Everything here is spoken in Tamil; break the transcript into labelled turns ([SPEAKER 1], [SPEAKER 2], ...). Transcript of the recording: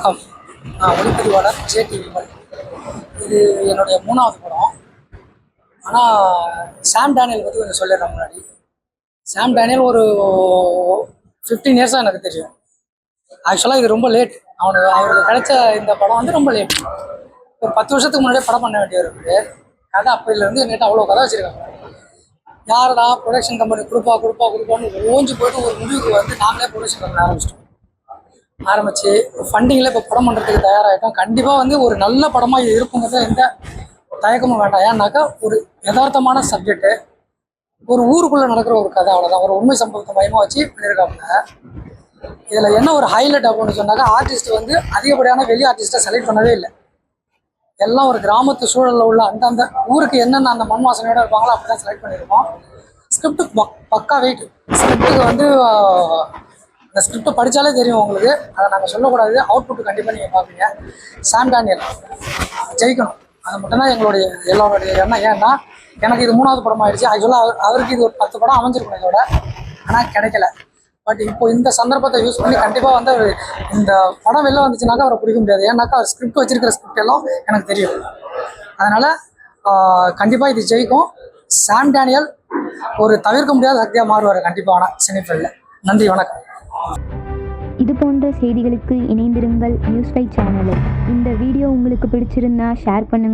[SPEAKER 1] வணக்கம். நான் ஒளிப்பதிவாளர் ஜேடி விமல். இது என்னுடைய 3வது படம். ஆனால் சாம் டேனியல் பற்றி கொஞ்சம் சொல்லிடுறேன் முன்னாடி. சாம் டேனியல் ஒரு 15 இயர்ஸாக எனக்கு தெரியும். ஆக்சுவலாக இது ரொம்ப லேட். அவருக்கு கிடைச்ச இந்த படம் வந்து ரொம்ப லேட். ஒரு 10 வருஷத்துக்கு முன்னாடியே படம் பண்ண வேண்டியது இருக்குது. கதை அப்போலேருந்து என்கிட்ட அவ்வளோ கதை வச்சுருக்காங்க. யாரடா ப்ரொடக்ஷன் கம்பெனி கொடுப்பான்னு ஓஞ்சி போயிட்டு ஒரு முடிவுக்கு வந்து நாங்களே ப்ரொடக்ஷன் கம்பெனி ஆரம்பிச்சு ஃபண்டிங்கில் இப்போ படம் பண்ணுறதுக்கு தயாராகிட்டோம். கண்டிப்பாக வந்து ஒரு நல்ல படமாக இது இருக்குங்கிறத எந்த தயக்கமும் வேண்டாம். ஏன்னாக்கா ஒரு யதார்த்தமான சப்ஜெக்டு, ஒரு ஊருக்குள்ளே நடக்கிற ஒரு கதை, அவ்வளோதான். ஒரு உண்மை சம்பவத்தை மையமாக வச்சு பண்ணியிருக்காங்க. இதில் என்ன ஒரு ஹைலைட் அப்படின்னு சொன்னாக்கா, ஆர்டிஸ்ட் வந்து அதிகப்படியான வெளி ஆர்டிஸ்ட்டை செலக்ட் பண்ணவே இல்லை. எல்லாம் ஒரு கிராமத்து சூழலில் உள்ள அந்தந்த ஊருக்கு என்னென்ன அந்த மண் வாசனையோடு இருப்பாங்களோ அப்படி தான் செலக்ட் பண்ணியிருக்கோம். ஸ்கிரிப்டு பக்கா வெயிட். ஸ்கிரிப்டுக்கு வந்து இந்த ஸ்கிரிப்டை படித்தாலே தெரியும் உங்களுக்கு. அதை நாங்கள் சொல்லக்கூடாது. அவுட்புட்டு கண்டிப்பாக நீங்கள் பார்ப்பீங்க. சாம் டேனியல் ஜெயிக்கணும், அது மட்டும்தான் எல்லோருடைய எண்ணம். ஏன்னா எனக்கு இது 3வது படம் ஆயிடுச்சு. ஆக்சுவலாக அவருக்கு இது ஒரு 10 படம் அமைஞ்சிருக்கணும் இதோட, ஆனால் கிடைக்கல. பட் இப்போ இந்த சந்தர்ப்பத்தை யூஸ் பண்ணி கண்டிப்பாக வந்து அவர் இந்த படம் வெளில வந்துச்சுனாக்கா அவரை பிடிக்க முடியாது. ஏன்னாக்கா அவர் ஸ்கிரிப்ட் வச்சிருக்கிற ஸ்கிரிப்ட் எல்லாம் எனக்கு தெரியும். அதனால் கண்டிப்பாக இது ஜெயிக்கும். சாம் டேனியல் ஒரு தவிர்க்க முடியாத சக்தியாக மாறுவார் கண்டிப்பாக சினிஃபீல்டில். நன்றி, வணக்கம்.
[SPEAKER 2] இது போன்ற செய்திகளுக்கு இணைந்திருங்கள் நியூஸ் 5 சேனலை. இந்த வீடியோ உங்களுக்கு பிடிச்சிருந்தா ஷேர் பண்ணுங்கள்.